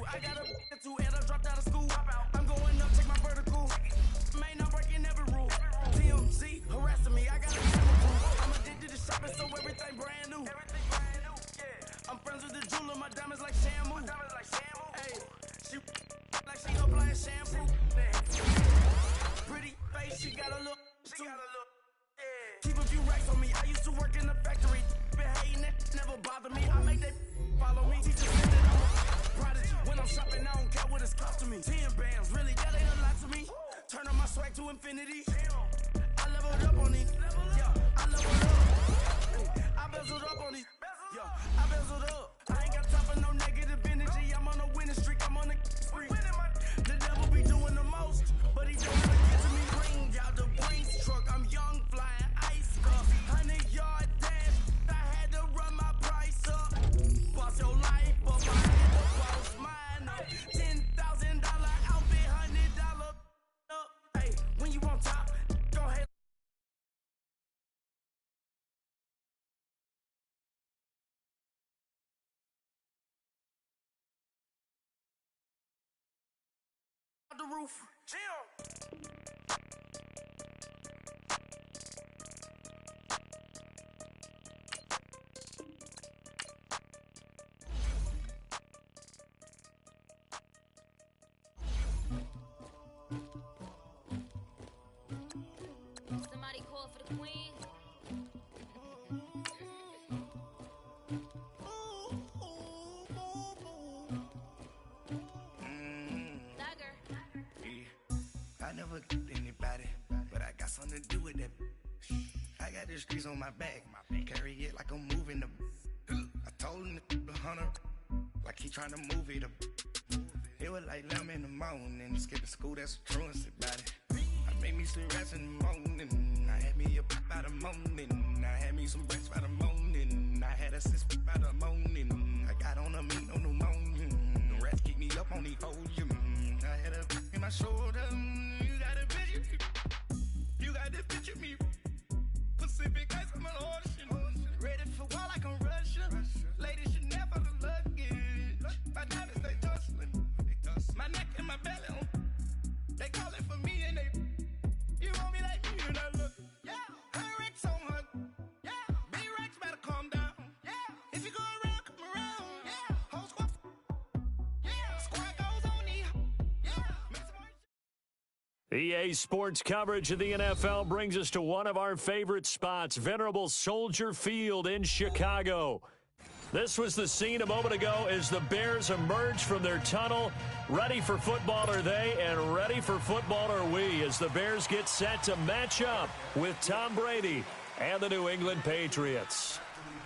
I got a two and I dropped out of school. I'm going up, check my vertical. Man, I'm breaking every rule. TMZ harassing me. I got a camera crew. I'm addicted to shopping, so everything brand new. I'm friends with the jeweler. My diamonds like Shamu. Hey, she like she applying shampoo. Pretty face, she got a look. Keep a few racks on me. I used to work in the factory. Been hating that never bother me. I make that follow me. Teachers said that I'm a prodigy. When I'm shopping, I don't care what it's costing me. 10 bands, really, that ain't a lot to me. Turn on my swag to infinity. I leveled up on these. Yeah, I leveled up. I bezeled up on these. Yeah, I bezeled up. I ain't got time for no negative energy. I'm on a winning streak. I'm on a spree. The devil be doing the most, but he don't ever get to me. Bring out the Brinks truck. I'm young, flying ice cup. 100-yard dash. I had to run my price up. Boss your life up. I had to boss mine up. $10,000 outfit, $100 up. Hey, when you on top, go ahead. The roof. Chill. Somebody call for the queen. I never get anybody, but I got something to do with that. I got the streets on my back, carry it like I'm moving the. I told him the 100, like he trying to move it up. It was like 11 in the morning, skipping school, that's a truancy about it. I made me some rest in the morning, I had me a pop by the morning, I had me some breaks by the morning, I had a six by the morning, I got on a meat on the morning, the rats keep me up on the podium, I had a in my shoulder, you got a picture, you got this picture me, Pacific ice on my ocean, ready for war like I'm Russia, ladies should never the luggage, my diamonds they tussling, my neck and my belly on, they calling for me and they, you want me like me and I look, yeah, her Rex on her, yeah, B-Rex better calm down, yeah, if you go around, come around, yeah, whole squad, yeah, squad goes on the, yeah, EA Sports coverage of the NFL brings us to one of our favorite spots, venerable Soldier Field in Chicago. This was the scene a moment ago as the Bears emerged from their tunnel. Ready for football are they, and ready for football are we, as the Bears get set to match up with Tom Brady and the New England Patriots.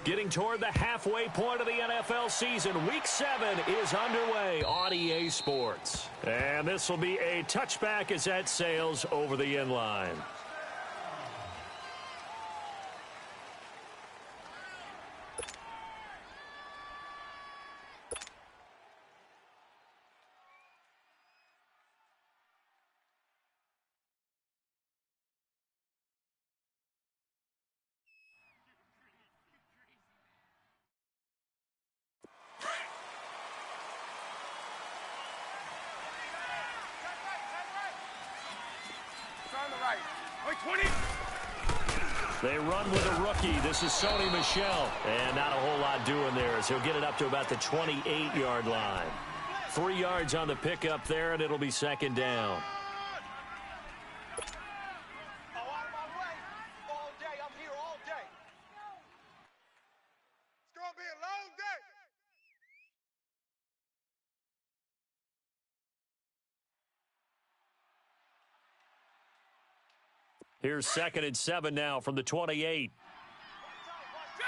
Getting toward the halfway point of the NFL season, Week 7 is underway on EA Sports. And this will be a touchback as that sails over the end line. They run with a rookie. This is Sony Michel. And not a whole lot doing there as he'll get it up to about the 28-yard line. 3 yards on the pickup there, and it'll be second down. Here's 2nd and 7 now from the 28. Go!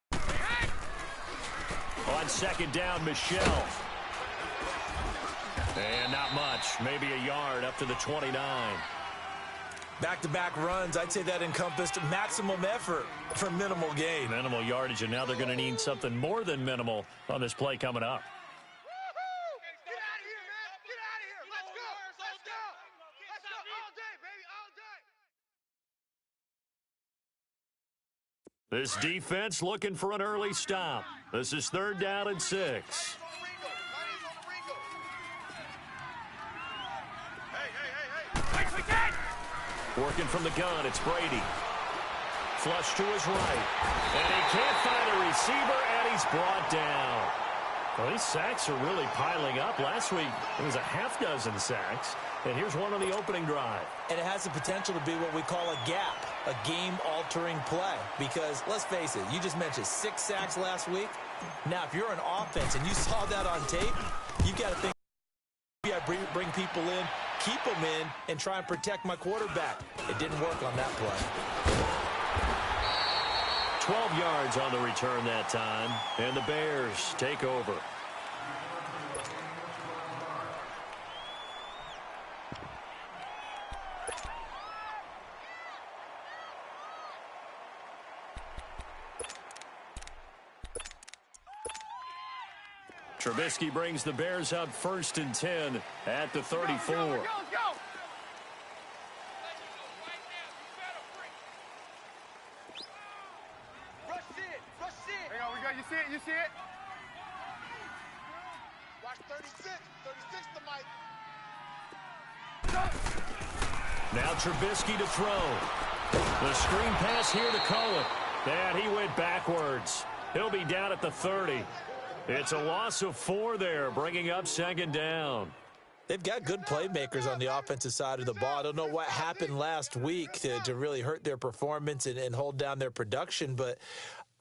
31! On second down, Michel. And not much. Maybe a yard up to the 29. Back-to-back runs, I'd say that encompassed maximum effort for minimal gain. Minimal yardage, and now they're going to need something more than minimal on this play coming up. This defense looking for an early stop. This is 3rd down and 6. Working from the gun, it's Brady. Flush to his right. And he can't find a receiver, and he's brought down. Well, these sacks are really piling up. Last week, it was a half dozen sacks. And here's one on the opening drive. And it has the potential to be what we call a gap, a game-altering play. Because, let's face it, you just mentioned 6 sacks last week. Now, if you're an offense and you saw that on tape, you've got to think, yeah, bring people in, keep them in, and try and protect my quarterback. It didn't work on that play. 12 yards on the return that time, and the Bears take over. Trubisky brings the Bears up 1st and 10 at the 34. Go. You see it? Watch 36 to Mike. Now Trubisky to throw. The screen pass here to Cohen. And he went backwards. He'll be down at the 30. It's a loss of 4 there, bringing up 2nd down. They've got good playmakers on the offensive side of the ball. I don't know what happened last week to really hurt their performance and hold down their production, but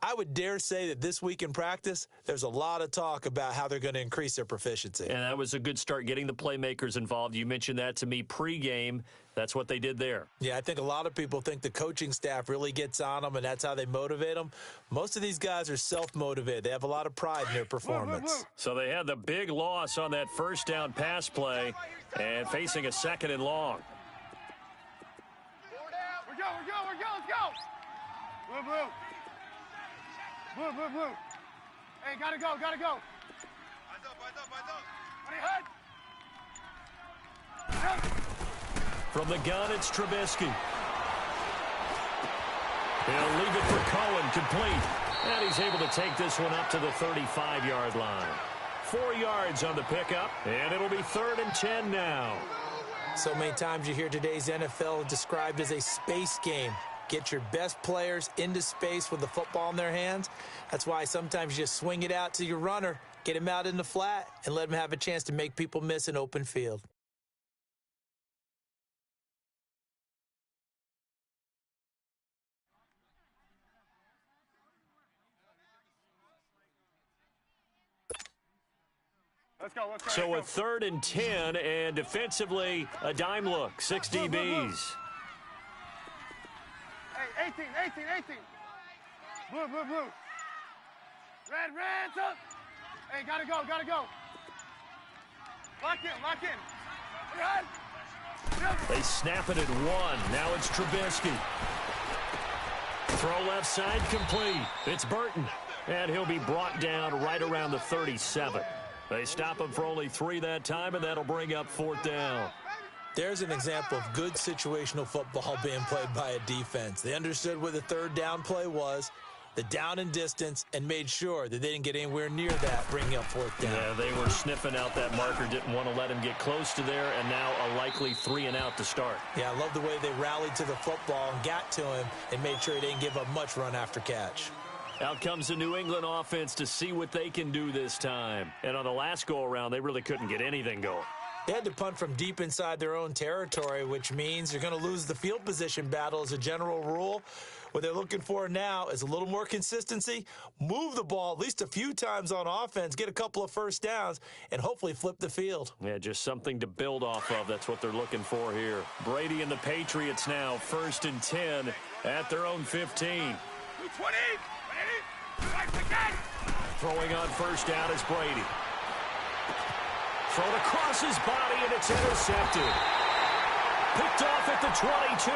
I would dare say that this week in practice, there's a lot of talk about how they're going to increase their proficiency. And that was a good start, getting the playmakers involved. You mentioned that to me pregame. That's what they did there. Yeah, I think a lot of people think the coaching staff really gets on them, and that's how they motivate them. Most of these guys are self-motivated. They have a lot of pride in their performance. So they had the big loss on that 1st down pass play and facing a 2nd and long. We're go. Let's go. Blue. Hey, gotta go. Eyes up. On your head. From the gun, it's Trubisky. He'll leave it for Cohen, complete. And he's able to take this one up to the 35-yard line. 4 yards on the pickup, and it'll be 3rd and 10 now. So many times you hear today's NFL described as a space game. Get your best players into space with the football in their hands. That's why sometimes you just swing it out to your runner, get him out in the flat, and let him have a chance to make people miss an open field. Let's go. So a 3rd and 10, and defensively, a dime look. 6 DBs. Hey, 18. Blue. Red, up. Hey, gotta go. Lock in. They snap it at 1. Now it's Trubisky. Throw left side, complete. It's Burton. And he'll be brought down right around the 37. They stop him for only 3 that time, and that'll bring up 4th down. There's an example of good situational football being played by a defense. They understood what the 3rd down play was, the down and distance, and made sure that they didn't get anywhere near that, bringing up 4th down. Yeah, they were sniffing out that marker, didn't want to let him get close to there, and now a likely 3 and out to start. Yeah, I love the way they rallied to the football and got to him and made sure he didn't give up much run after catch. Out comes the New England offense to see what they can do this time. And on the last go-around, they really couldn't get anything going. They had to punt from deep inside their own territory, which means you're going to lose the field position battle as a general rule. What they're looking for now is a little more consistency, move the ball at least a few times on offense, get a couple of 1st downs, and hopefully flip the field. Yeah, just something to build off of. That's what they're looking for here. Brady and the Patriots now 1st and 10 at their own 15. 20. Throwing on 1st down is Brady. Thrown across his body, and it's intercepted. Picked off at the 22.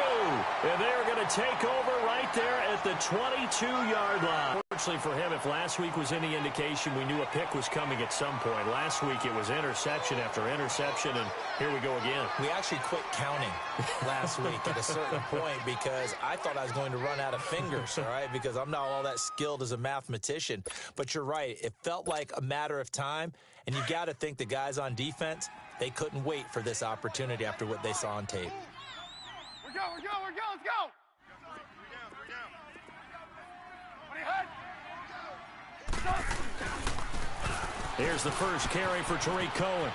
And they're going to take over right there at the 22-yard line. Unfortunately for him, if last week was any indication, we knew a pick was coming at some point. Last week it was interception after interception, and here we go again. We actually quit counting last week at a certain point because I thought I was going to run out of fingers, all right, because I'm not all that skilled as a mathematician. But you're right. It felt like a matter of time, and you got to think the guys on defense, they couldn't wait for this opportunity after what they saw on tape. We're go, let's go! Here's the first carry for Tariq Cohen.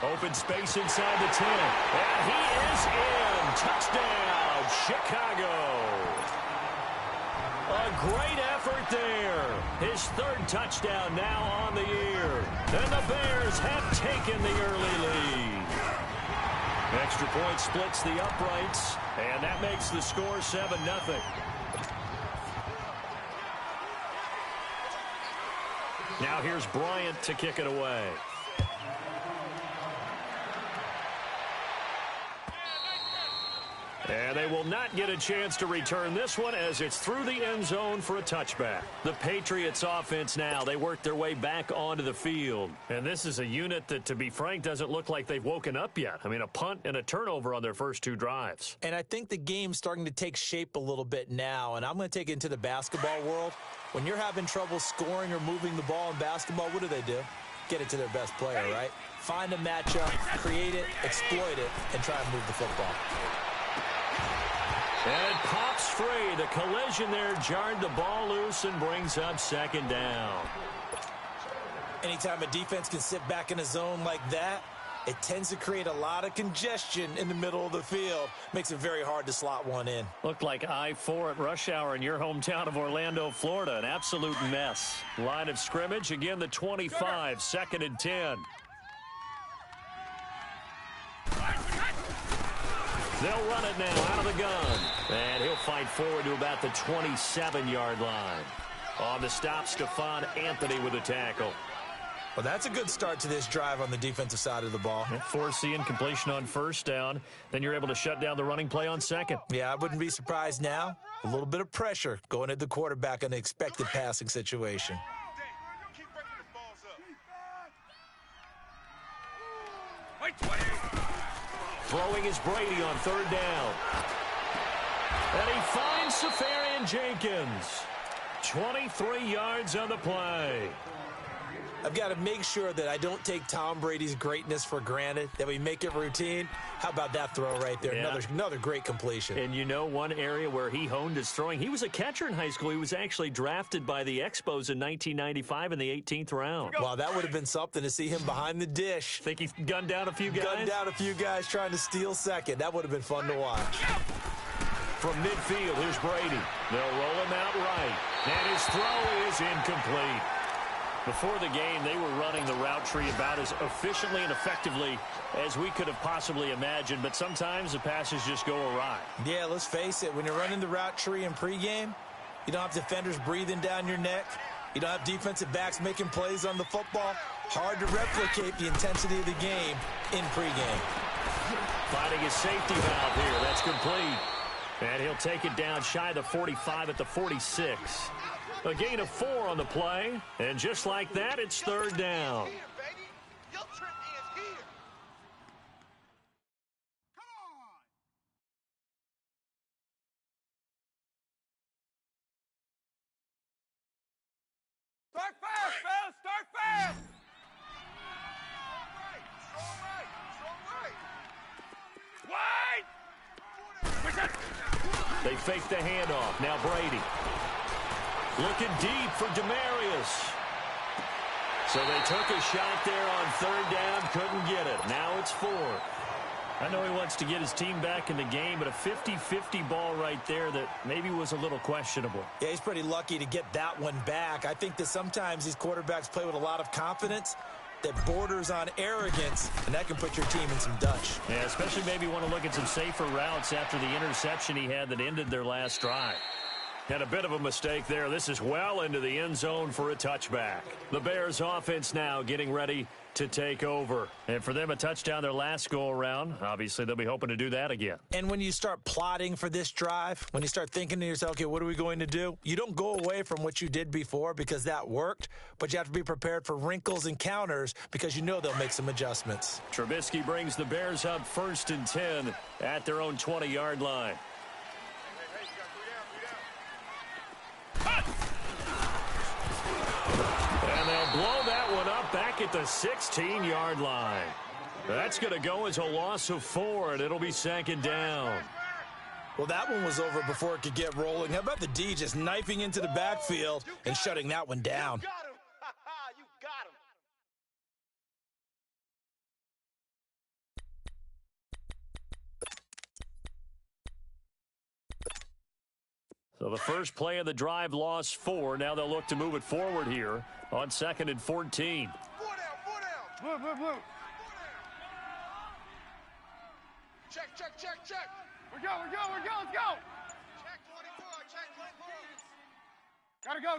Open space inside the 10. And he is in. Touchdown, Chicago. A great effort there. His third touchdown now on the year. And the Bears have taken the early lead. Extra point splits the uprights, and that makes the score 7-0. Now here's Bryant to kick it away. And they will not get a chance to return this one as it's through the end zone for a touchback. The Patriots offense now, they work their way back onto the field. And this is a unit that, to be frank, doesn't look like they've woken up yet. I mean, a punt and a turnover on their first two drives. And I think the game's starting to take shape a little bit now, and I'm going to take it into the basketball world. When you're having trouble scoring or moving the ball in basketball, what do? Get it to their best player, right? Find a matchup, create it, exploit it, and try and move the football. And it pops free. The collision there jarred the ball loose and brings up second down. Anytime a defense can sit back in a zone like that, it tends to create a lot of congestion in the middle of the field. Makes it very hard to slot one in. Looked like I-4 at rush hour in your hometown of Orlando, Florida. An absolute mess. Line of scrimmage, again the 25, 2nd and 10. They'll run it now out of the gun. And he'll fight forward to about the 27-yard line. On the stop, Stephon Anthony with a tackle. Well, that's a good start to this drive on the defensive side of the ball. Forcing completion on first down. Then you're able to shut down the running play on second. Yeah, I wouldn't be surprised now. A little bit of pressure going at the quarterback in an expected passing situation. Throwing is Brady on third down. And he finds Safarian Jenkins. 23 yards on the play. I've got to make sure that I don't take Tom Brady's greatness for granted, that we make it routine. How about that throw right there? Yeah. Another great completion. And you know one area where he honed his throwing, he was a catcher in high school. He was actually drafted by the Expos in 1995 in the 18th round. Wow, that would have been something to see him behind the dish. Think he gunned down a few guys? Gunned down a few guys trying to steal second. That would have been fun to watch. From midfield, here's Brady. They'll roll him out right. And his throw is incomplete. Before the game, they were running the route tree about as efficiently and effectively as we could have possibly imagined, but sometimes the passes just go awry. Yeah, let's face it. When you're running the route tree in pregame, you don't have defenders breathing down your neck. You don't have defensive backs making plays on the football. Hard to replicate the intensity of the game in pregame. Finding his safety valve here. That's complete. And he'll take it down shy of the 45 at the 46. A gain of 4 on the play, and just like that, it's third down. Start fast, fellas! Start fast! They fake the handoff. Now Brady. Looking deep for Demarius. So they took a shot there on third down, couldn't get it. Now it's 4. I know he wants to get his team back in the game, but a 50-50 ball right there that maybe was a little questionable. Yeah, he's pretty lucky to get that one back. I think that sometimes these quarterbacks play with a lot of confidence that borders on arrogance, and that can put your team in some dutch. Yeah, especially maybe want to look at some safer routes after the interception he had that ended their last drive. And a bit of a mistake there. This is well into the end zone for a touchback. The Bears offense now getting ready to take over. And for them, a touchdown their last go-around. Obviously, they'll be hoping to do that again. And when you start plotting for this drive, when you start thinking to yourself, okay, what are we going to do? You don't go away from what you did before because that worked, but you have to be prepared for wrinkles and counters because you know they'll make some adjustments. Trubisky brings the Bears up 1st and 10 at their own 20-yard line. And they'll blow that one up back at the 16-yard line. That's going to go as a loss of 4, and it'll be 2nd down. Well, that one was over before it could get rolling. How about the D just knifing into the backfield and shutting that one down? You got him. You got him. So the first play of the drive lost 4. Now they'll look to move it forward here on 2nd and 14. 4 down. Blue. Check. We're go. Let's go. Check 24. Gotta go.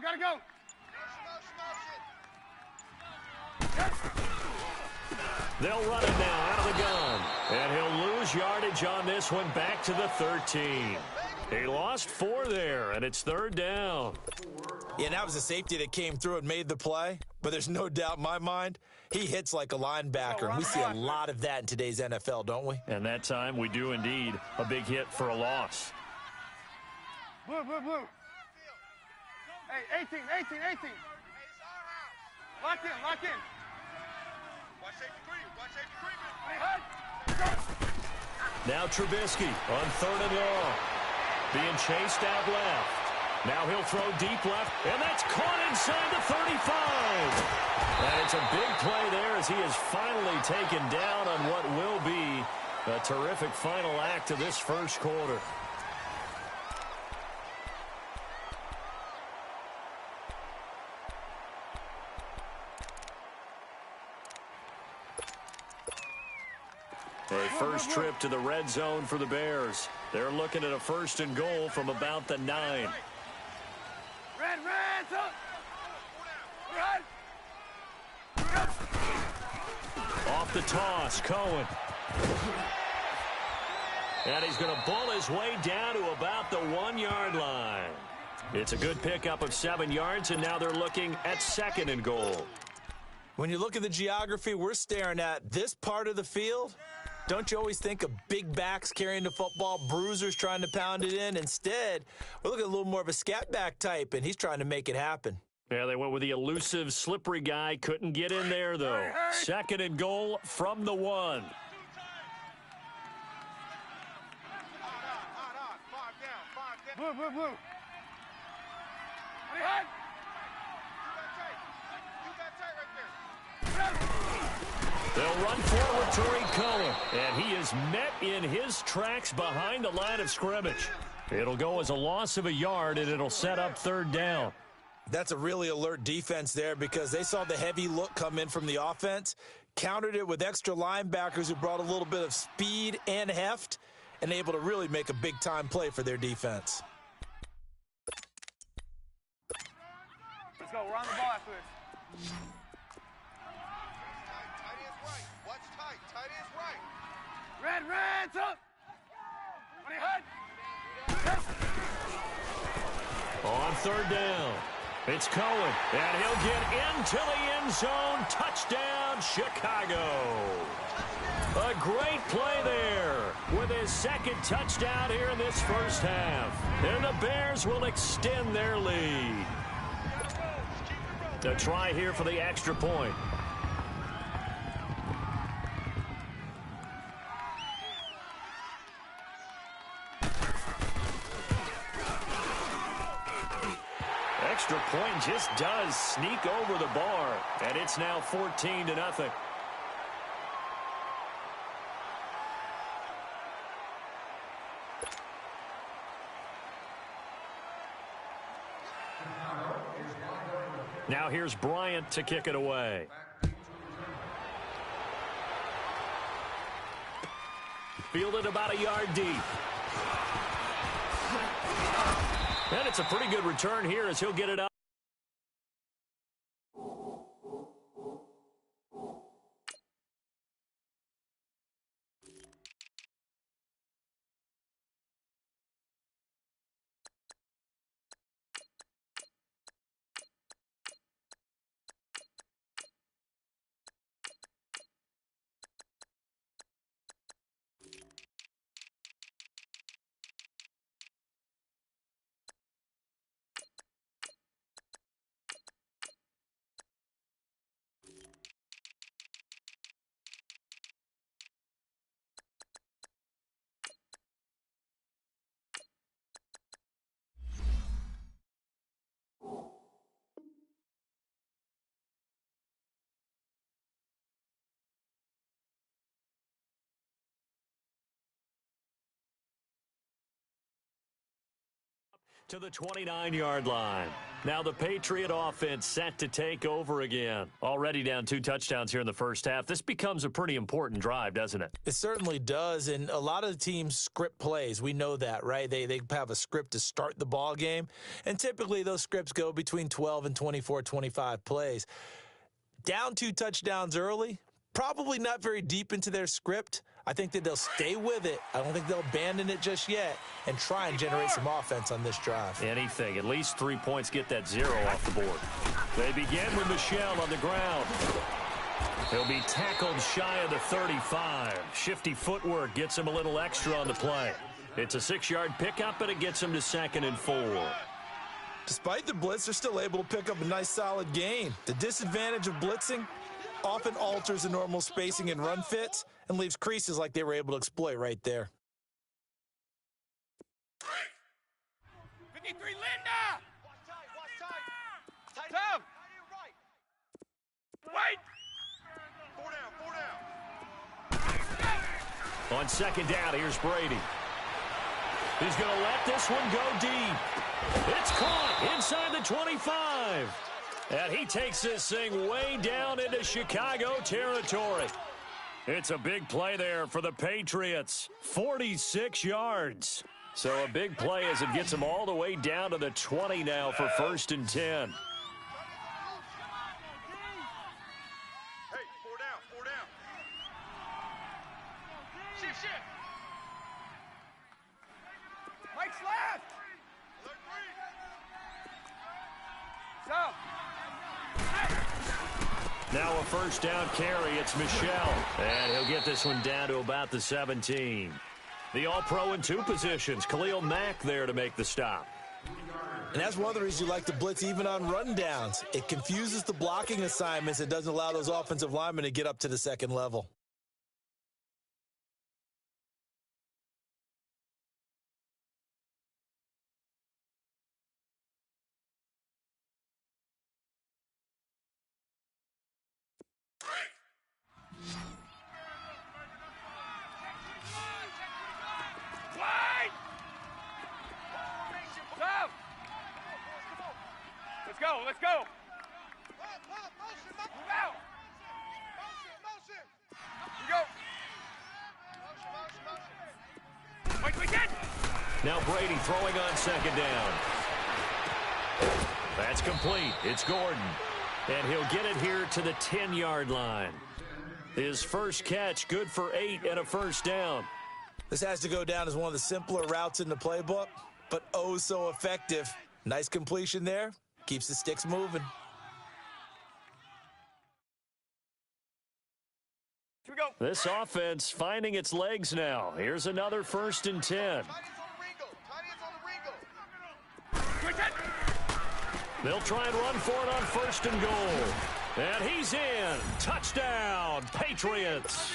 They'll run it now out of the gun. And he'll lose yardage on this one back to the 13. He lost 4 there, and it's 3rd down. Yeah, that was a safety that came through and made the play, but there's no doubt in my mind he hits like a linebacker, and we see a lot of that in today's NFL, don't we? And that time we do indeed a big hit for a loss. Blue. Hey, 18. Lock in. Watch safety green. Now Trubisky on 3rd and long. Being chased out left. Now he'll throw deep left, and that's caught inside the 35. And it's a big play there as he is finally taken down on what will be a terrific final act of this first quarter. A first trip to the red zone for the Bears. They're looking at a 1st and goal from about the 9. Red, up. Off the toss, Cohen. And he's going to bull his way down to about the 1-yard line. It's a good pickup of 7 yards, and now they're looking at 2nd and goal. When you look at the geography we're staring at, this part of the field, don't you always think of big backs carrying the football, bruisers trying to pound it in? Instead, we're looking at a little more of a scat back type, and he's trying to make it happen. Yeah, they went with the elusive, slippery guy. Couldn't get in there, though. 2nd and goal from the 1. Blue. They'll run forward Tariq Cohen, and he is met in his tracks behind the line of scrimmage. It'll go as a loss of a yard, and it'll set up 3rd down. That's a really alert defense there because they saw the heavy look come in from the offense, countered it with extra linebackers who brought a little bit of speed and heft, and able to really make a big-time play for their defense. Let's go. We're on the ball after this. Reds up. On 3rd down, it's Cohen, and he'll get into the end zone. Touchdown, Chicago. A great play there with his 2nd touchdown here in this first half. And the Bears will extend their lead. A try here for the extra point. Extra point just does sneak over the bar, and it's now 14-0. Now here's Bryant to kick it away. Fielded about a yard deep. And it's a pretty good return here as he'll get it up. To the 29-yard line. Now the Patriot offense set to take over again. Already down 2 touchdowns here in the first half. This becomes a pretty important drive, doesn't it? It certainly does, and a lot of the teams script plays. We know that, right? They have a script to start the ball game, and typically those scripts go between 12 and 24, 25 plays. Down 2 touchdowns early, probably not very deep into their script. I think that they'll stay with it. I don't think they'll abandon it just yet and try and generate some offense on this drive. Anything. At least 3 points, get that 0 off the board. They begin with Michel on the ground. He'll be tackled shy of the 35. Shifty footwork gets him a little extra on the play. It's a 6-yard pickup, but it gets him to 2nd and 4. Despite the blitz, they're still able to pick up a nice solid gain. The disadvantage of blitzing often alters the normal spacing and run fits and leaves creases like they were able to exploit right there. 53, Linda! Watch tight. Tom! Wait! 4 down. On 2nd down, here's Brady. He's going to let this one go deep. It's caught inside the 25. And he takes this thing way down into Chicago territory. It's a big play there for the Patriots. 46 yards. So a big play as it gets them all the way down to the 20 now for 1st and 10. Hey, 4 down. Shift. Mike's left! Stop! Now a 1st down carry. It's Michel. And he'll get this one down to about the 17. The All-Pro in 2 positions. Khalil Mack there to make the stop. And that's one of the reasons you like to blitz even on rundowns. It confuses the blocking assignments. It doesn't allow those offensive linemen to get up to the 2nd level. Let's go! Move out! Here we go! Now Brady throwing on 2nd down. That's complete. It's Gordon. And he'll get it here to the 10-yard line. His first catch, good for 8 and a 1st down. This has to go down as one of the simpler routes in the playbook, but oh so effective. Nice completion there. Keeps the sticks moving. Here we go. This offense finding its legs now. Here's another 1st and 10. They'll try and run for it on 1st and goal. And he's in. Touchdown, Patriots.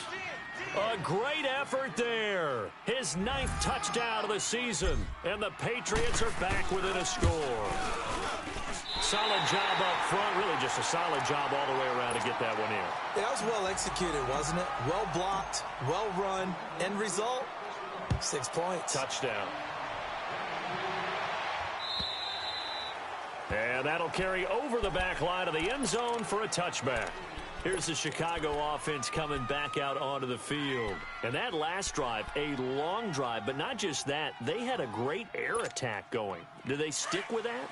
A great effort there. His 9th touchdown of the season. And the Patriots are back within a score. Solid job up front. Really just a solid job all the way around to get that one in. That was well executed, wasn't it? Well blocked, well run. End result, 6 points. Touchdown. And that'll carry over the back line of the end zone for a touchback. Here's the Chicago offense coming back out onto the field. And that last drive, a long drive, but not just that. They had a great air attack going. Do they stick with that?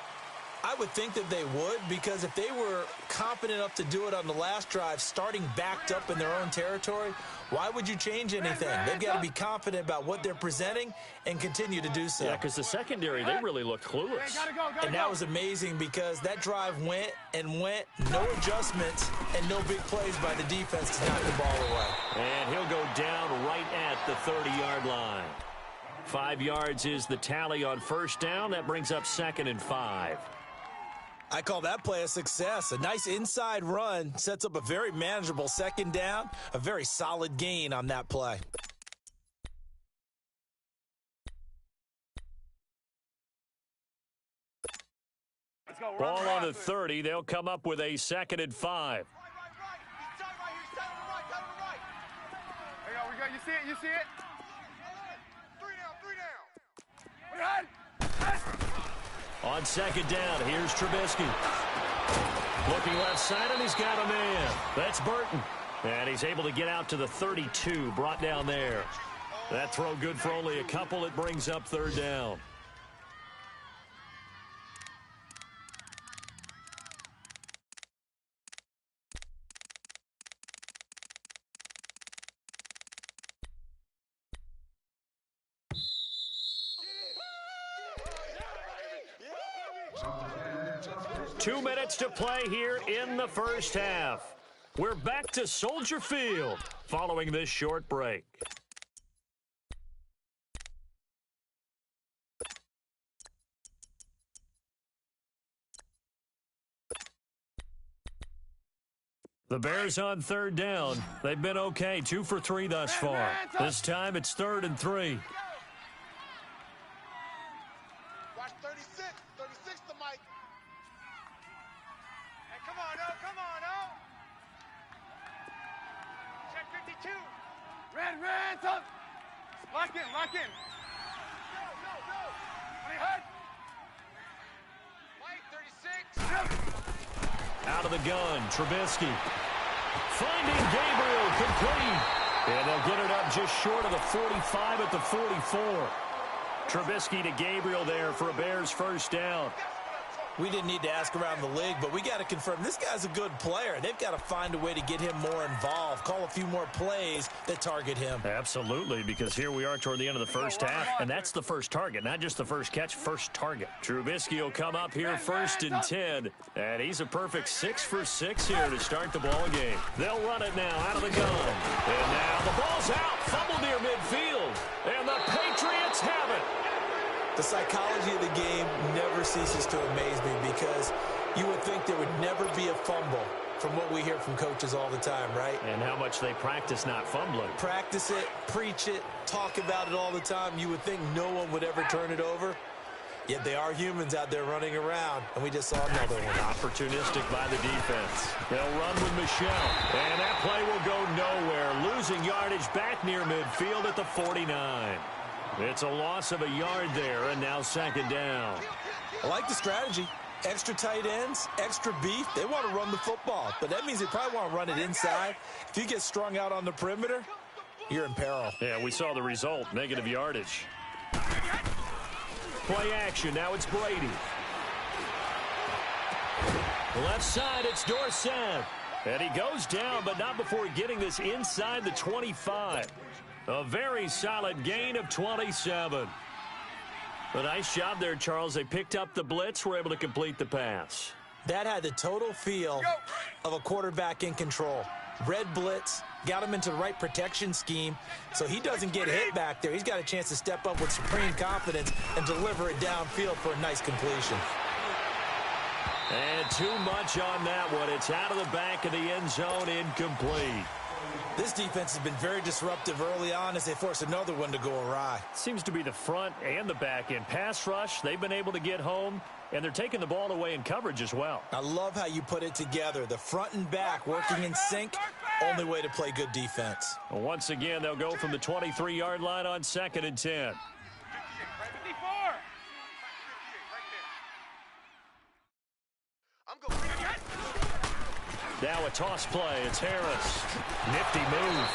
I would think that they would, because if they were confident enough to do it on the last drive, starting backed up in their own territory, why would you change anything? They've got to be confident about what they're presenting and continue to do so. Yeah, because the secondary, they really looked clueless. And that was amazing because that drive went and went, no adjustments, and no big plays by the defense to knock the ball away. And he'll go down right at the 30-yard line. 5 yards is the tally on first down. That brings up 2nd and 5. I call that play a success. A nice inside run sets up a very manageable 2nd down, a very solid gain on that play. Ball on the 30. They'll come up with a 2nd and 5. You see it? You see it? 3 down. On 2nd down, here's Trubisky. Looking left side, and he's got a man. That's Burton. And he's able to get out to the 32, brought down there. That throw good for only a couple. It brings up 3rd down. Two minutes to play here in the first half. We're back to Soldier Field following this short break. The Bears on 3rd down. They've been okay, 2 for 3 thus far. This time it's 3rd and 3. Watch 36. 36 the mic. Hey, come on, oh, come on, oh. Check 52. Red, up. Lock in. No. Honey, hard. White, 36. Out of the gun, Trubisky. Finding Gabriel, complete. And they'll get it up just short of the 45 at the 44. Trubisky to Gabriel there for a Bears first down. We didn't need to ask around the league, but we got to confirm this guy's a good player. They've got to find a way to get him more involved, call a few more plays that target him. Absolutely, because here we are toward the end of the first half, and that's the first target, not just the first catch, first target. Trubisky will come up here 1st and 10, and he's a perfect 6 for 6 here to start the ball game. They'll run it now out of the gun, and now the ball's out, fumbled near midfield, and the Patriots have it. The psychology of the game never ceases to amaze me because you would think there would never be a fumble from what we hear from coaches all the time, right? And how much they practice not fumbling. Practice it, preach it, talk about it all the time. You would think no one would ever turn it over. Yet they are humans out there running around, and we just saw another one. Opportunistic by the defense. They'll run with Michelle, and that play will go nowhere. Losing yardage back near midfield at the 49. It's a loss of a yard there, and now 2nd down. I like the strategy. Extra tight ends, extra beef. They want to run the football, but that means they probably want to run it inside. If you get strung out on the perimeter, you're in peril. Yeah, we saw the result, negative yardage. Play action, now it's Brady. Left side, it's Dorsett. And he goes down, but not before getting this inside the 25. A very solid gain of 27. A nice job there, Charles. They picked up the blitz, were able to complete the pass. That had the total feel of a quarterback in control. Red blitz, got him into the right protection scheme, so he doesn't get hit back there. He's got a chance to step up with supreme confidence and deliver it downfield for a nice completion. And too much on that one. It's out of the back of the end zone, incomplete. This defense has been very disruptive early on as they force another one to go awry. Seems to be the front and the back end. Pass rush, they've been able to get home, and they're taking the ball away in coverage as well. I love how you put it together. The front and back working in sync, only way to play good defense. Well, once again, they'll go from the 23-yard line on 2nd and 10. Now a toss play. It's Harris. Nifty move.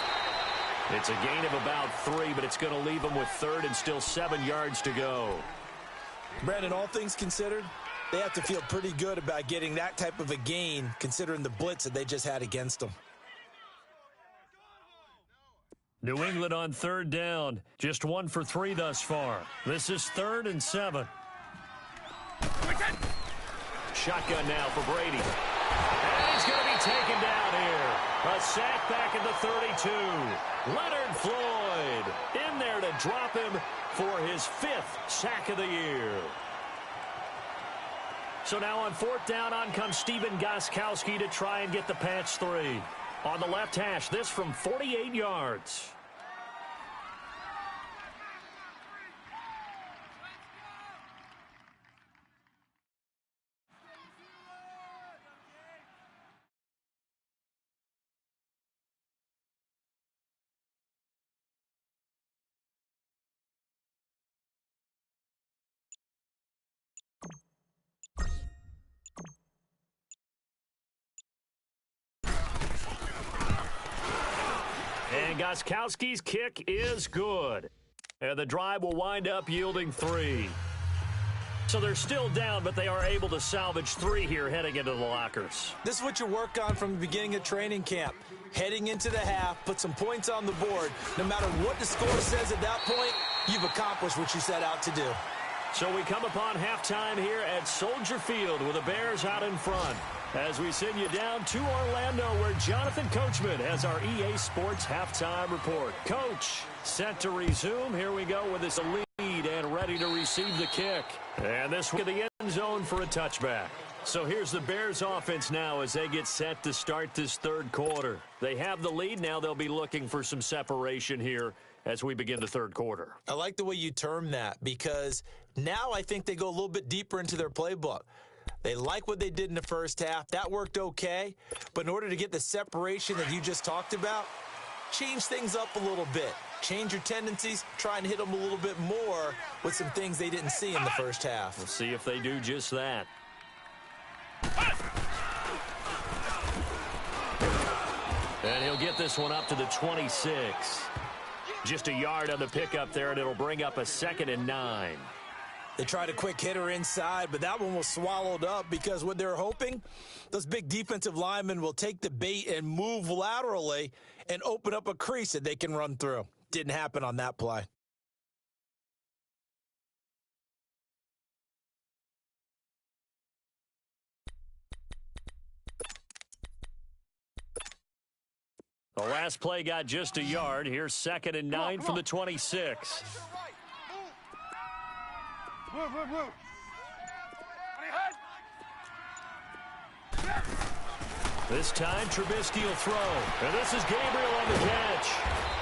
It's a gain of about 3, but it's going to leave them with third and still 7 yards to go. Brandon, all things considered, they have to feel pretty good about getting that type of a gain considering the blitz that they just had against them. New England on third down. Just 1 for 3 thus far. This is 3rd and 7. Shotgun now for Brady. And he's going to be taken down here. A sack back at the 32. Leonard Floyd in there to drop him for his 5th sack of the year. So now on 4th down, on comes Stephen Gostkowski to try and get the patch 3. On the left hash, this from 48 yards. And Gostkowski's kick is good. And the drive will wind up yielding 3. So they're still down, but they are able to salvage 3 here heading into the lockers. This is what you work on from the beginning of training camp. Heading into the half, put some points on the board. No matter what the score says at that point, you've accomplished what you set out to do. So we come upon halftime here at Soldier Field with the Bears out in front. As we send you down to Orlando, where Jonathan Coachman has our EA Sports halftime report. Coach, set to resume. Here we go with this lead and ready to receive the kick. And this will the end zone for a touchback. So here's the Bears offense now as they get set to start this 3rd quarter. They have the lead. Now they'll be looking for some separation here as we begin the 3rd quarter. I like the way you term that because now I think they go a little bit deeper into their playbook. They like what they did in the first half. That worked okay. But in order to get the separation that you just talked about, change things up a little bit. Change your tendencies. Try and hit them a little bit more with some things they didn't see in the first half. We'll see if they do just that. And he'll get this one up to the 26. Just a yard on the pickup there, and it'll bring up a 2nd and 9. They tried a quick hitter inside, but that one was swallowed up because what they're hoping, those big defensive linemen will take the bait and move laterally and open up a crease that they can run through. Didn't happen on that play. The last play got just a yard. Here's 2nd and 9 from the 26. Move. This time, Trubisky will throw. And this is Gabriel on the catch.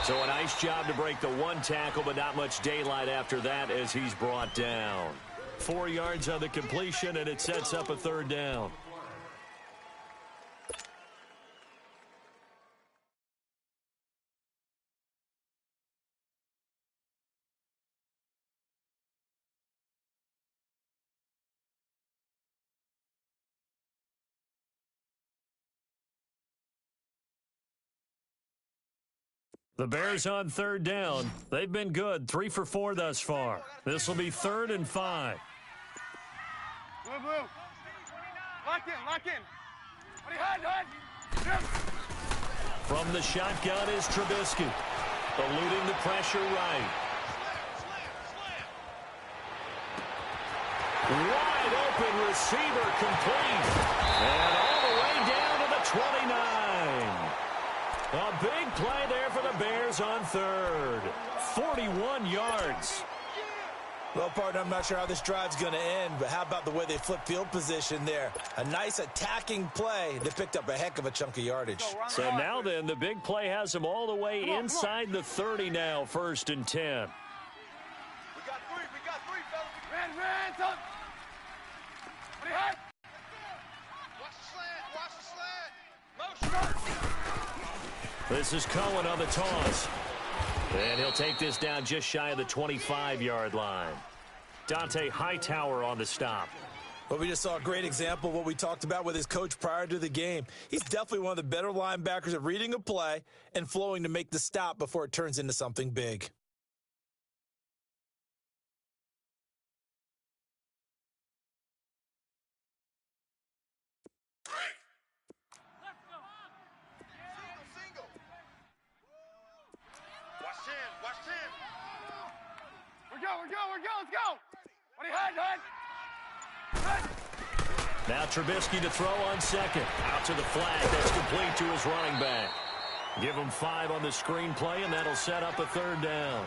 So a nice job to break the 1 tackle, but not much daylight after that as he's brought down. 4 yards on the completion, and it sets up a 3rd down. The Bears on 3rd down. They've been good, 3 for 4 thus far. This will be 3rd and 5. Move. Lock in. From the shotgun is Trubisky, eluding the pressure right. Wide open receiver complete. And all the way down to the 29. A big play there for the Bears on 3rd. 41 yards. Well, partner, I'm not sure how this drive's going to end, but how about the way they flip field position there? A nice attacking play. They picked up a heck of a chunk of yardage. So now then, the big play has them all the way inside the 30 now, 1st and 10. We got 3, fellas. Man, up. Watch the slant. Motion. This is Cohen on the toss. And he'll take this down just shy of the 25-yard line. Dante Hightower on the stop. Well, we just saw a great example of what we talked about with his coach prior to the game. He's definitely one of the better linebackers at reading a play and flowing to make the stop before it turns into something big. Single. Watch 10. Watch 10. We're go. Let's go. What do you had? Now Trubisky to throw on second. Out to the flag. That's complete to his running back. Give him 5 on the screenplay, and that'll set up a third down.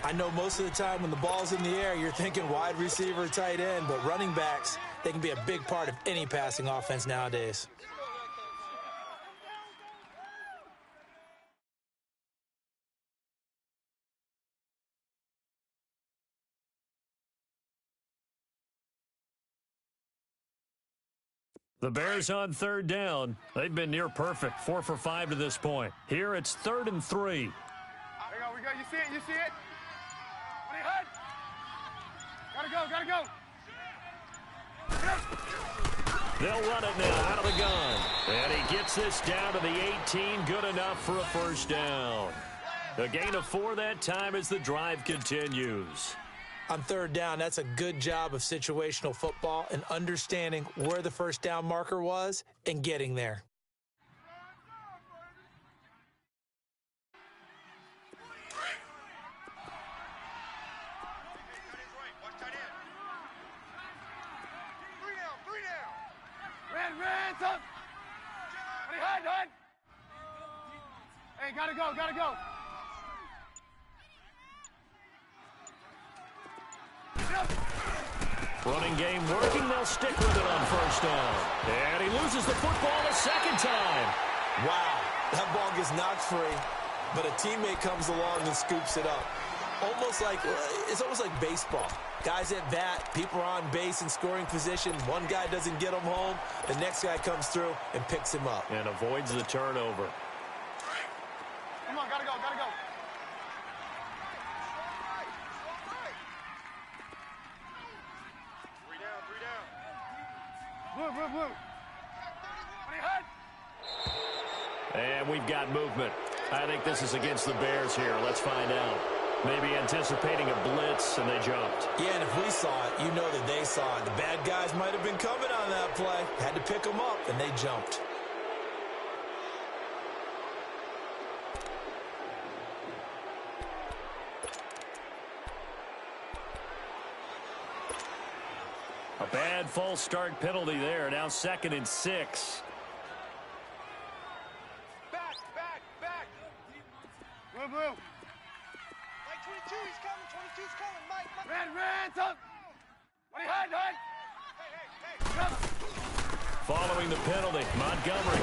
I know most of the time when the ball's in the air, you're thinking wide receiver, tight end, but running backs, they can be a big part of any passing offense nowadays. The Bears on third down. They've been near perfect, 4 for 5 to this point. Here it's 3rd and 3. We go. You see it? What do you had? Gotta go. They'll run it now out of the gun. And he gets this down to the 18. Good enough for a first down. A gain of 4 that time as the drive continues. On third down, that's a good job of situational football and understanding where the first down marker was and getting there. Ran, up. What do you had? Hey, gotta go. Running game working. They'll stick with it on first down. And he loses the football a second time. Wow, that ball gets knocked free, but a teammate comes along and scoops it up. It's almost like baseball. Guys at bat, people are on base in scoring position. One guy doesn't get him home. The next guy comes through and picks him up. And avoids the turnover. Come on, gotta go. Three down. Blue. What do you had? And we've got movement. I think this is against the Bears here. Let's find out. Maybe anticipating a blitz, and they jumped. Yeah, and if we saw it, you know that they saw it. The bad guys might have been coming on that play. Had to pick them up, and they jumped. A bad false start penalty there. Now 2nd and 6. Back. Blue. Mike 22, he's coming. 22's coming. Mike. Ran, up. What do you had? Hey. Following the penalty, Montgomery.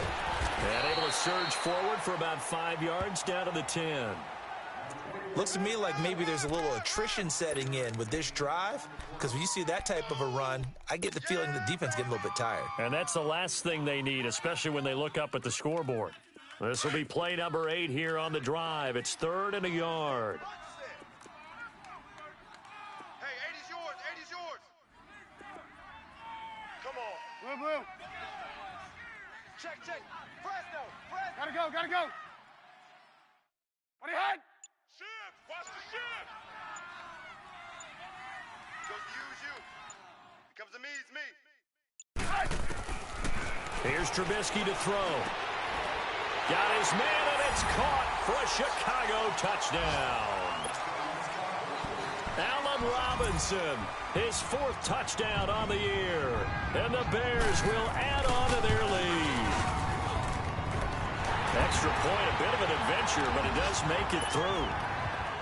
And able to surge forward for about 5 yards down to the 10. Looks to me like maybe there's a little attrition setting in with this drive, because when you see that type of a run, I get the feeling the defense getting a little bit tired. And that's the last thing they need, especially when they look up at the scoreboard. This will be play number 8 here on the drive. It's 3rd and a yard. Hey, 80's yours. Come on. Blue. Check. Fresno. Gotta go. What do you had? Shift. Watch the shift. Goes to use you. It comes to me. It's me. Here's Trubisky to throw. Got his man, and it's caught for a Chicago touchdown. Allen Robinson, his 4th touchdown on the year. And the Bears will add on to their lead. Extra point, a bit of an adventure, but it does make it through.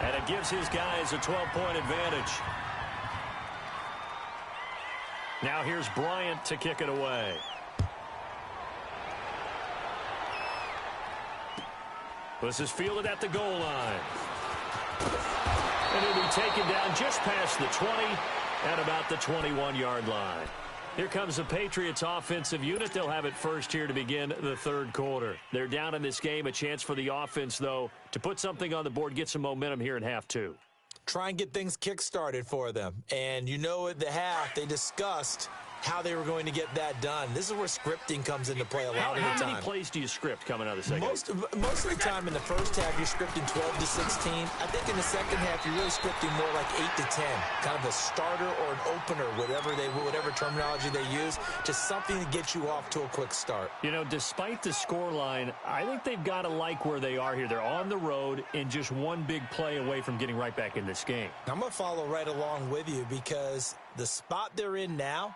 And it gives his guys a 12-point advantage. Now here's Bryant to kick it away. This is fielded at the goal line. And he'll be taken down just past the 20 at about the 21-yard line. Here comes the Patriots offensive unit. They'll have it first here to begin the 3rd quarter. They're down in this game. A chance for the offense, though, to put something on the board, get some momentum here in half 2. Try and get things kick-started for them. And you know at the half, they discussed how they were going to get that done. This is where scripting comes into play a lot of the time. How many plays do you script coming out of the second? Most of the time in the first half, you're scripting 12 to 16. I think in the second half, you're really scripting more like 8 to 10. Kind of a starter or an opener, whatever terminology they use. Just something to get you off to a quick start. You know, despite the scoreline, I think they've got to like where they are here. They're on the road and just one big play away from getting right back in this game. I'm going to follow right along with you because the spot they're in now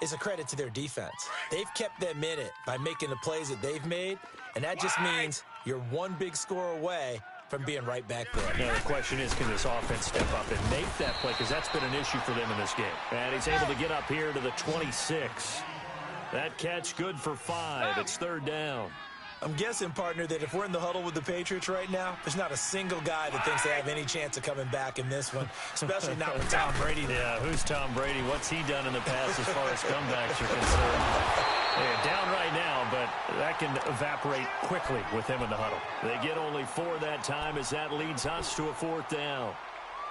is a credit to their defense. They've kept them in it by making the plays that they've made, and that just means you're one big score away from being right back there. Now, the question is, can this offense step up and make that play? Because that's been an issue for them in this game. And he's able to get up here to the 26. That catch good for 5. It's third down. I'm guessing, partner, that if we're in the huddle with the Patriots right now, there's not a single guy that thinks they have any chance of coming back in this one, especially not with Tom Brady. Yeah, who's Tom Brady? What's he done in the past as far as comebacks are concerned? Yeah, down right now, but that can evaporate quickly with him in the huddle. They get only 4 that time as that leads us to a 4th down.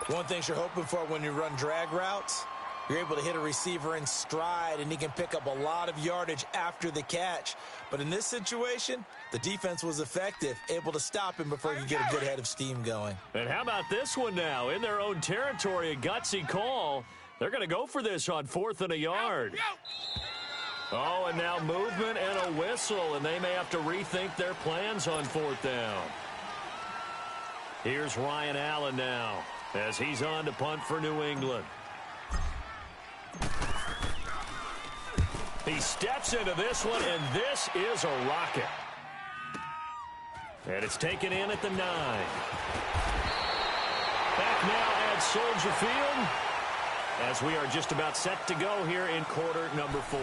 One thing you're hoping for when you run drag routes, you're able to hit a receiver in stride, and he can pick up a lot of yardage after the catch. But in this situation, the defense was effective, able to stop him before he could get a good head of steam going. And how about this one now? In their own territory, a gutsy call. They're going to go for this on 4th and a yard. Oh, and now movement and a whistle, and they may have to rethink their plans on 4th down. Here's Ryan Allen now as he's on to punt for New England. He steps into this one, and this is a rocket. And it's taken in at the 9. Back now at Soldier Field as we are just about set to go here in quarter number 4.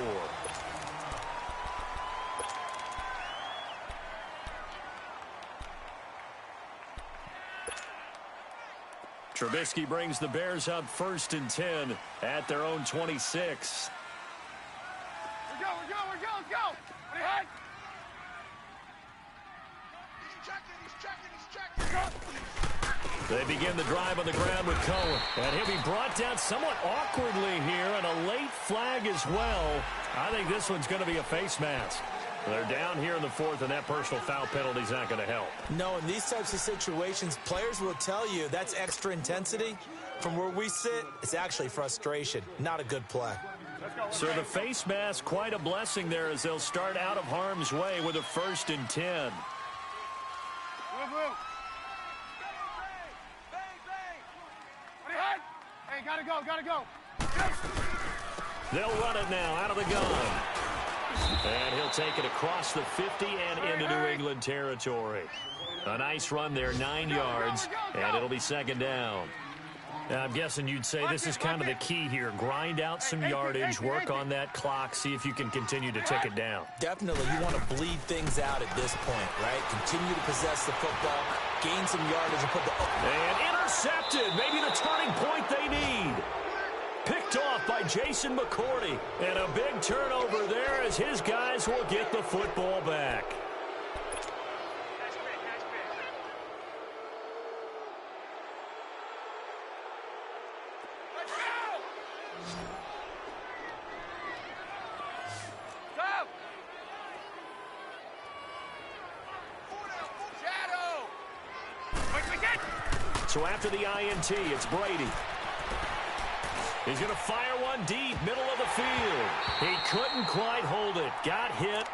Trubisky brings the Bears up 1st and 10 at their own 26. We're go. Let's go. Ready, head. He's checking. They begin the drive on the ground with Cohen. And he'll be brought down somewhat awkwardly here, and a late flag as well. I think this one's going to be a face mask. They're down here in the 4th, and that personal foul penalty is not going to help. No, in these types of situations, players will tell you that's extra intensity. From where we sit, it's actually frustration, not a good play. So the face mask, quite a blessing there as they'll start out of harm's way with a 1st and 10. Move. Ready, head. Hey, gotta go. They'll run it now out of the gun. And he'll take it across the 50 and into New England territory. A nice run there, 9 yards, and it'll be 2nd down. Now, I'm guessing you'd say this is kind of the key here. Grind out some yardage, work on that clock, see if you can continue to tick it down. Definitely, you want to bleed things out at this point, right? Continue to possess the football, gain some yardage, and put the... And intercepted, maybe the turning point they need. Picked off by Jason McCourty. And a big turnover there as his guys will get the football back. Let's go. Go. Shadow. So after the INT, it's Brady. He's going to fire one deep, middle of the field. He couldn't quite hold it. Got hit.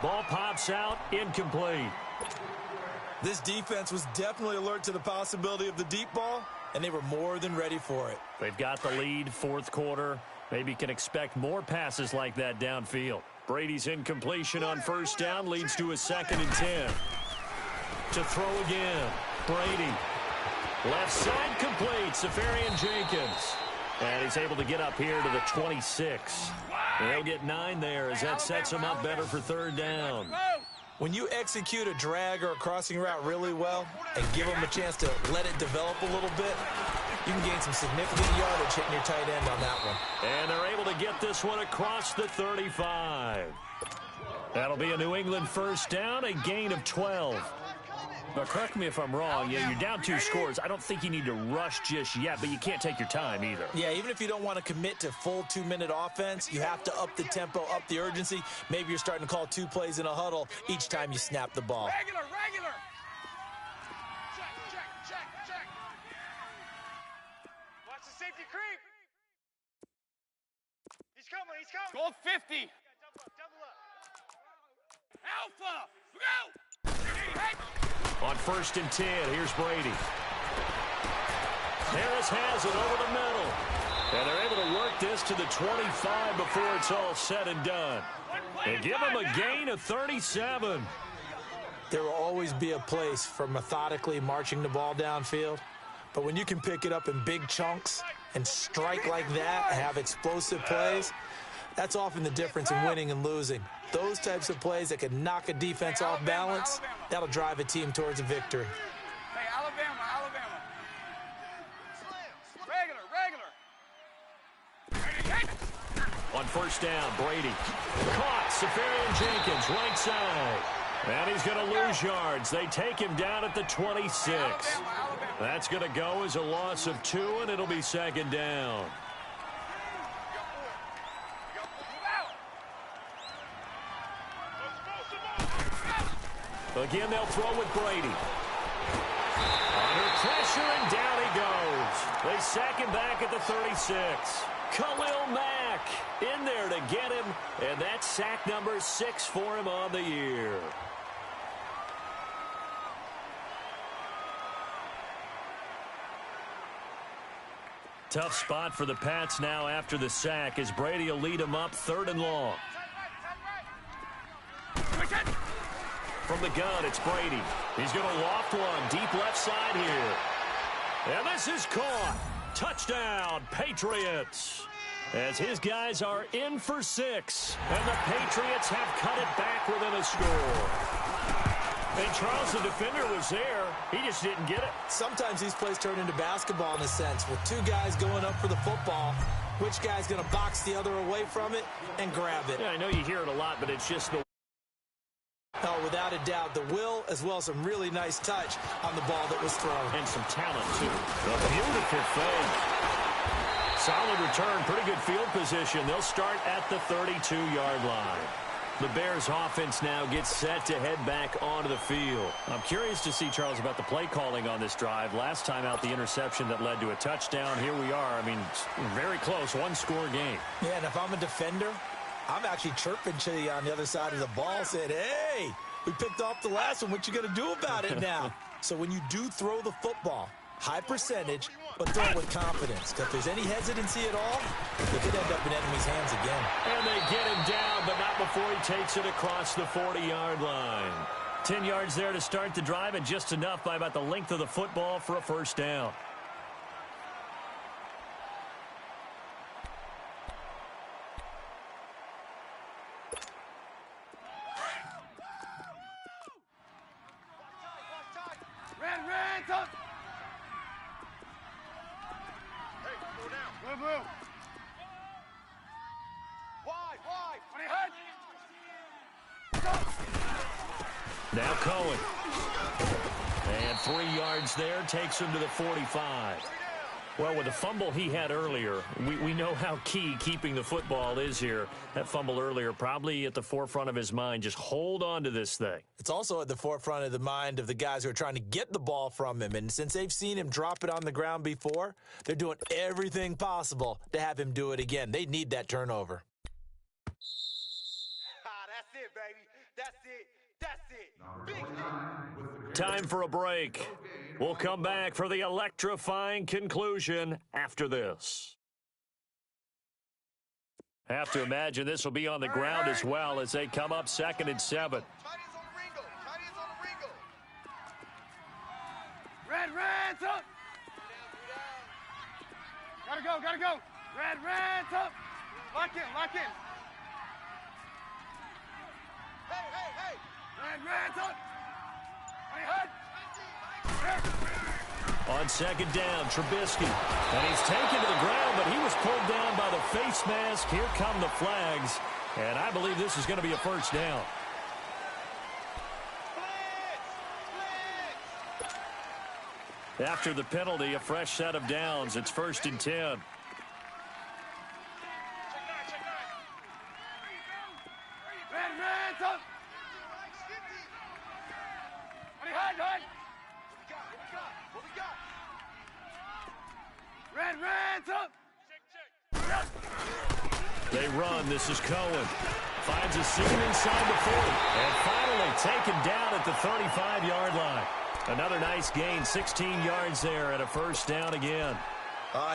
Ball pops out, incomplete. This defense was definitely alert to the possibility of the deep ball, and they were more than ready for it. They've got the lead, 4th quarter. Maybe can expect more passes like that downfield. Brady's incompletion on 1st down leads to a 2nd and 10. To throw again, Brady. Left side complete, Safarian Jenkins. And he's able to get up here to the 26. And they'll get 9 there as that sets him up better for 3rd down. When you execute a drag or a crossing route really well and give them a chance to let it develop a little bit, you can gain some significant yardage hitting your tight end on that one. And they're able to get this one across the 35. That'll be a New England 1st down, a gain of 12. Now, correct me if I'm wrong. Yeah, you're down 2 scores. I don't think you need to rush just yet, but you can't take your time either. Yeah, even if you don't want to commit to full 2-minute offense, you have to up the tempo, up the urgency. Maybe you're starting to call 2 plays in a huddle each time you snap the ball. Regular. Check. Watch the safety creep. He's coming. Go 50. Double up. Alpha, go! On 1st and 10, here's Brady. Harris has it over the middle. And they're able to work this to the 25 before it's all said and done. They give him a gain of 37. There will always be a place for methodically marching the ball downfield. But when you can pick it up in big chunks and strike like that and have explosive plays, that's often the difference in winning and losing. Those types of plays that can knock a defense off balance, that'll drive a team towards a victory. Hey, Alabama. Regular. On 1st down, Brady. Caught. Safarian Jenkins, right side. And he's going to lose yards. They take him down at the 26. That's going to go as a loss of 2, and it'll be 2nd down. Again, they'll throw with Brady. Under pressure, and down he goes. They sack him back at the 36. Khalil Mack in there to get him, and that's sack number 6 for him on the year. Tough spot for the Pats now after the sack as Brady will lead them up 3rd and long. From the gun, it's Brady. He's going to loft one deep left side here. And this is caught. Touchdown, Patriots. As his guys are in for 6. And the Patriots have cut it back within a score. And Charles, the defender, was there. He just didn't get it. Sometimes these plays turn into basketball in a sense, with 2 guys going up for the football. Which guy's going to box the other away from it and grab it? Yeah, I know you hear it a lot, but it's just the... Oh, without a doubt, the will as well as some really nice touch on the ball that was thrown. And some talent, too. A beautiful fake. Solid return, pretty good field position. They'll start at the 32-yard line. The Bears offense now gets set to head back onto the field. I'm curious to see, Charles, about the play calling on this drive. Last time out, the interception that led to a touchdown. Here we are. I mean, very close, 1-score game. Yeah, and if I'm a defender, I'm actually chirping to you on the other side of the ball, saying, hey, we picked off the last one. What you going to do about it now? So when you do throw the football, high percentage, but throw it with confidence. Because if there's any hesitancy at all, it could end up in enemy's hands again. And they get him down, but not before he takes it across the 40-yard line. 10 yards there to start the drive, and just enough by about the length of the football for a 1st down. Red, up. Hey, go down. Blue. Wide. On your head. Now Cohen. And 3 yards there takes him to the 45. Well, with the fumble he had earlier, we know how key keeping the football is here. That fumble earlier probably at the forefront of his mind. Just hold on to this thing. It's also at the forefront of the mind of the guys who are trying to get the ball from him. And since they've seen him drop it on the ground before, they're doing everything possible to have him do it again. They need that turnover. That's it, baby. That's it. Big hit. Time for a break. We'll come back for the electrifying conclusion after this. Have to imagine this will be on the ground as well as they come up 2nd and 7. Chinese on the Ringo. Red's up. Gotta go. Red's up. Lock in. Hey. Red's up. On your head. On 2nd down, Trubisky. And he's taken to the ground, but he was pulled down by the face mask. Here come the flags. And I believe this is going to be a 1st down. Blitz. After the penalty, a fresh set of downs. It's 1st and 10. They run. This is Cohen. Finds a seam inside the 40. And finally taken down at the 35-yard line. Another nice gain, 16 yards there, and a 1st down again.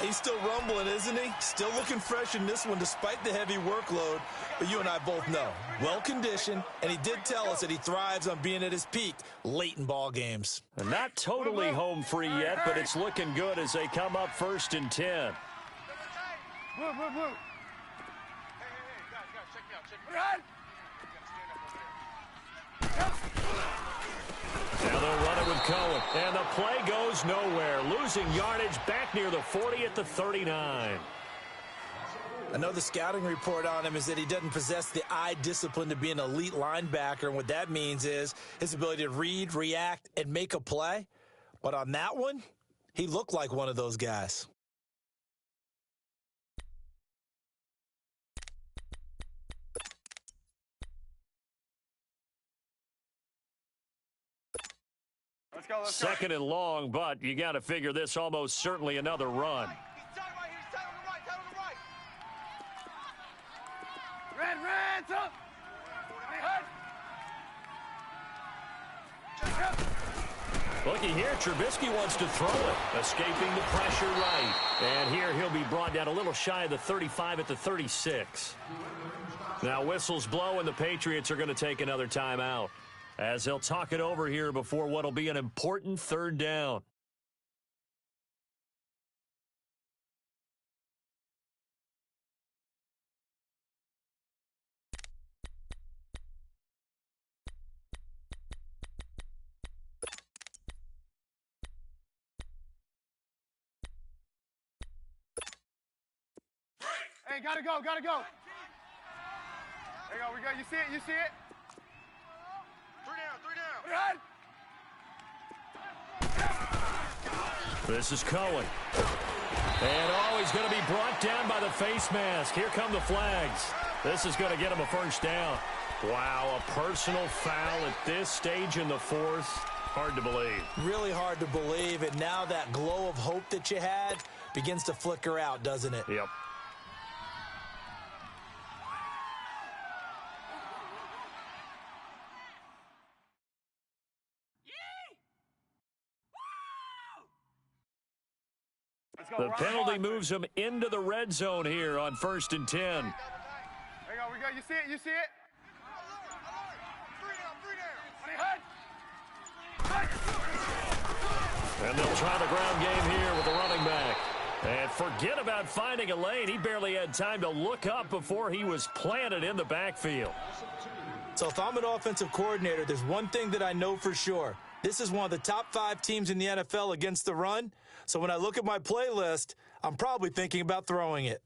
He's still rumbling, isn't he? Still looking fresh in this one despite the heavy workload. But you and I both know, well-conditioned, and he did tell us that he thrives on being at his peak late in ball games. And not totally home free yet, but it's looking good as they come up 1st and 10. Move. Hey, guys, check me out. Now they'll run it with Cohen. And the play goes nowhere. Losing yardage back near the 40 at the 39. I know the scouting report on him is that he doesn't possess the eye discipline to be an elite linebacker. And what that means is his ability to read, react, and make a play. But on that one, he looked like one of those guys. Let's go. 2nd and long, but you got to figure this almost certainly another run. He's tight right here. He's tight on the right. Red, up. Looky here, Trubisky wants to throw it. Escaping the pressure right. And here he'll be brought down a little shy of the 35 at the 36. Now whistles blow, and the Patriots are going to take another timeout, as they'll talk it over here before what will be an important 3rd down. Hey, gotta go. There you go, we go. You see it? 3 down. This is Cohen. And he's going to be brought down by the face mask. Here come the flags. This is going to get him a 1st down. Wow, a personal foul at this stage in the 4th. Hard to believe. Really hard to believe, and now that glow of hope that you had begins to flicker out, doesn't it? Yep. The penalty moves him into the red zone here on 1st and 10. There you go, we go. You see it? 3 down. And they'll try the ground game here with the running back. And forget about finding a lane. He barely had time to look up before he was planted in the backfield. So if I'm an offensive coordinator, there's one thing that I know for sure. This is one of the top 5 teams in the NFL against the run. So when I look at my playlist, I'm probably thinking about throwing it.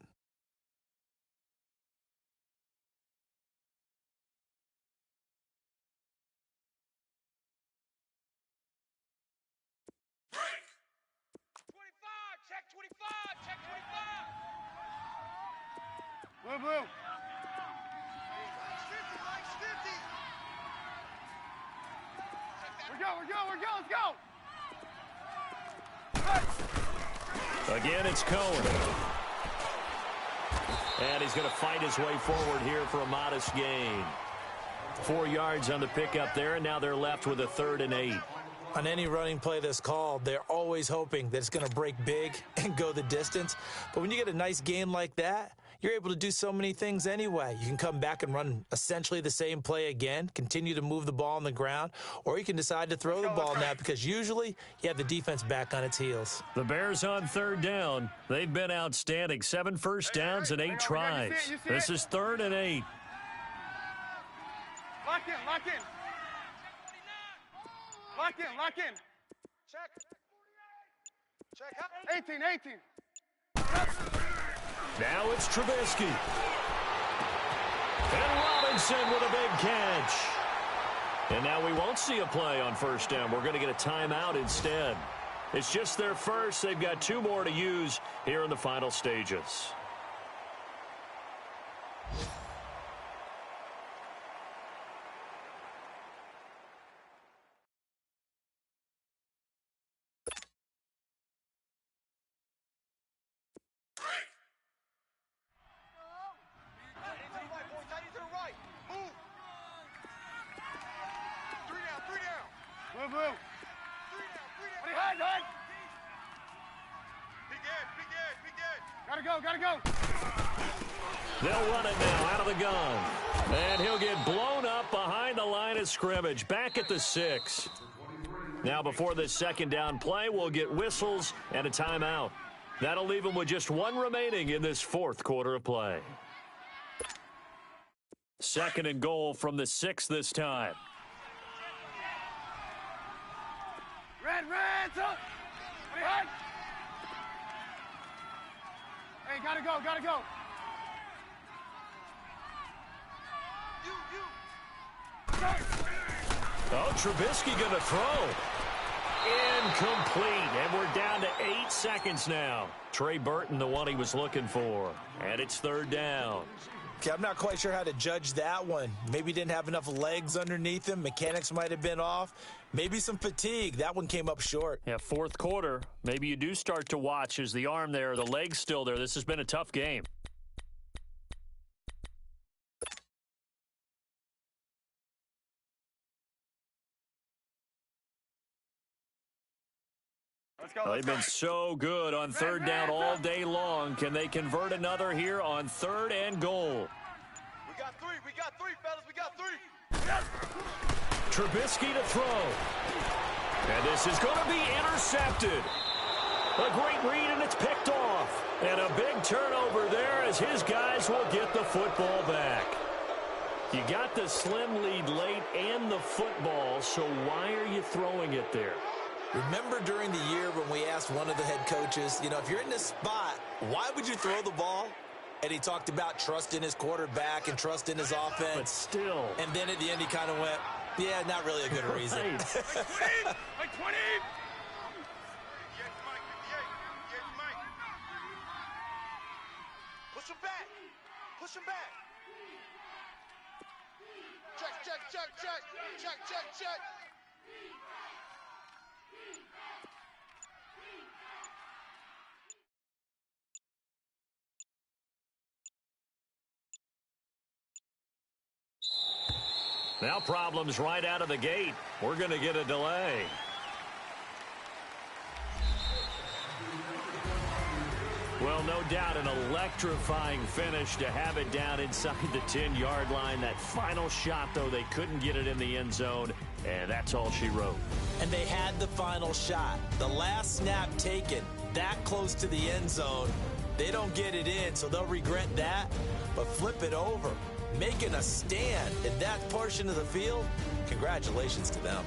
Break. 25, check 25. Blue. We're go, let's go! Again, it's Cohen. And he's going to fight his way forward here for a modest gain. 4 yards on the pickup there, and now they're left with a 3rd and 8. On any running play that's called, they're always hoping that it's going to break big and go the distance. But when you get a nice gain like that, you're able to do so many things anyway. You can come back and run essentially the same play again, continue to move the ball on the ground, or you can decide to throw the ball now because usually you have the defense back on its heels. The Bears on 3rd down. They've been outstanding. 7 first downs and 8 tries. This is 3rd and 8. Lock in. Check. 18. Now it's Trubisky. And Robinson with a big catch. And now we won't see a play on 1st down. We're going to get a timeout instead. It's just their first. They've got 2 more to use here in the final stages. Move. What do you hide? Gotta go. They'll run it now out of the gun. And he'll get blown up behind the line of scrimmage. Back at the 6. Now before this second down play, we'll get whistles and a timeout. That'll leave them with just 1 remaining in this 4th quarter of play. 2nd and goal from the 6 this time. Red, so. What do you hide? Hey, gotta go. Oh, Trubisky going to throw. Incomplete. And we're down to 8 seconds now. Trey Burton, the one he was looking for. And it's 3rd down. Okay, I'm not quite sure how to judge that one. Maybe didn't have enough legs underneath him. Mechanics might have been off. Maybe some fatigue. That one came up short. Yeah, 4th quarter. Maybe you do start to watch. Is the arm there, the leg's still there? This has been a tough game. They've been so good on 3rd down all day long. Can they convert another here on 3rd and goal? We got three, fellas. We got 3. Trubisky to throw. And this is going to be intercepted. A great read, and it's picked off. And a big turnover there as his guys will get the football back. You got the slim lead late and the football, so why are you throwing it there? Remember during the year when we asked one of the head coaches, if you're in this spot, why would you throw the ball? And he talked about trust in his quarterback and trust in his offense. But still. And then at the end he kind of went, yeah, not really a good reason. Like 20! Push him back. Check. Now problems right out of the gate. We're going to get a delay. Well, no doubt an electrifying finish to have it down inside the 10-yard line. That final shot, though, they couldn't get it in the end zone, and that's all she wrote. And they had the final shot. The last snap taken that close to the end zone. They don't get it in, so they'll regret that, but flip it over. Making a stand in that portion of the field, congratulations to them.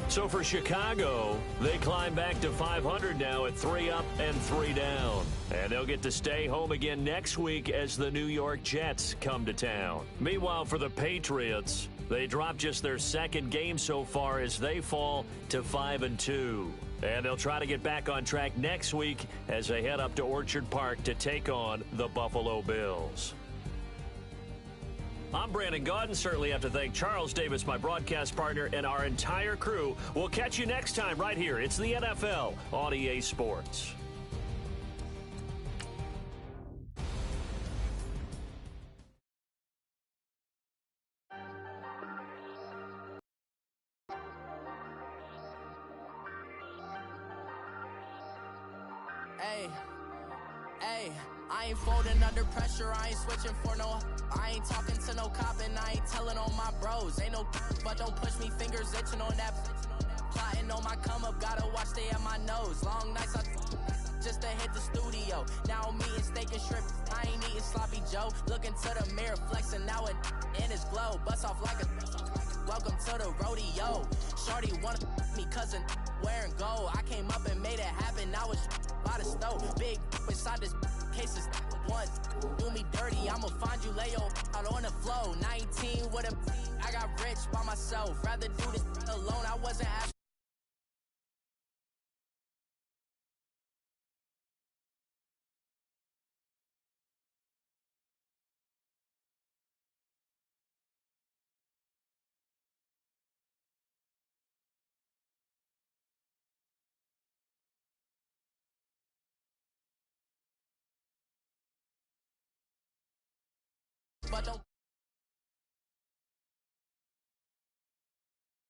So for Chicago, they climb back to 500 now at 3 up and 3 down. And they'll get to stay home again next week as the New York Jets come to town. Meanwhile, for the Patriots, they dropped just their 2nd game so far as they fall to 5-2. And they'll try to get back on track next week as they head up to Orchard Park to take on the Buffalo Bills. I'm Brandon Gaudin. Certainly have to thank Charles Davis, my broadcast partner, and our entire crew. We'll catch you next time right here. It's the NFL on EA Sports. Hey, I ain't folding under pressure, I ain't switching for no. I ain't talking to no cop and I ain't telling on my bros. Ain't no but don't push me, fingers itching on that. Plotting on my come up, gotta watch stay at my nose. Long nights just to hit the studio. Now I'm eating steak and shrimp, I ain't eating sloppy Joe. Looking to the mirror, flexing now and in his glow. Bust off like a welcome to the rodeo. Shorty wanna me cousin wearing gold. I came up and made it happen, I was by the stove. Big inside this case is one. Do me dirty, I'ma find you, lay your out on the floor. 19 with a I got rich by myself. Rather do this alone, I wasn't asking. but don't